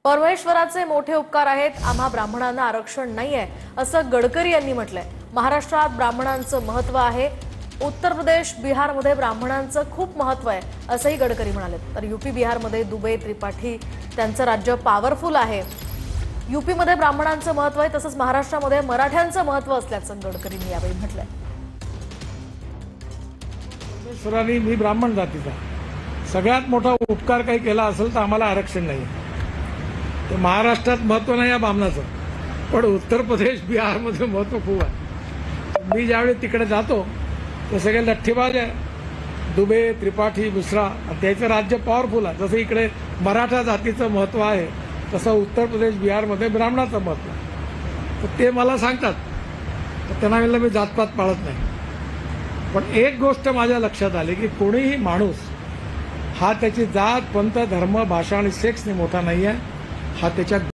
परमेश्वराचे मोठे उपकार आहेत, आम्हा ब्राह्मणांना आरक्षण नाहीये असं गडकरी यांनी म्हटलंय। महाराष्ट्रात ब्राह्मणांचं महत्त्व आहे, उत्तर प्रदेश बिहारमध्ये ब्राह्मणांचं खूप महत्त्व आहे असंही गडकरी म्हणाले। तर यूपी बिहारमध्ये दुबे त्रिपाठी त्यांचं राज्य पॉवरफुल आहे। यूपीमध्ये ब्राह्मणांचं महत्त्व आहे, तसंच महाराष्ट्रामध्ये मराठ्यांचं महत्त्व असल्याचं गडकरींनी यावेळी म्हटलंय। परमेश्वरांनी मी ब्राह्मण जातीचा सगळ्यात मोठा उपकार काही केला असेल तर आम्हाला आरक्षण नाही। तर महाराष्ट्रात महत्व नाही या ब्राह्मणाचं, पण उत्तर प्रदेश बिहारमध्ये महत्व खूप आहे। मी ज्यावेळी तिकडे जातो ते सगळे लठ्ठीबाज आहे, दुबे त्रिपाठी मिश्रा, त्याचं राज्य पॉवरफुल आहे। जसं इकडे मराठा जातीचं महत्व आहे तसं उत्तर प्रदेश बिहारमध्ये ब्राह्मणाचं महत्व आहे। तर ते मला सांगतात, तर त्यांना म्हणलं मी जातपात पाळत नाही। पण एक गोष्ट माझ्या लक्षात आली की कोणीही माणूस हा त्याची जात पंथ धर्म भाषा आणि सेक्सने मोठा नाही आहे, हा त्याच्या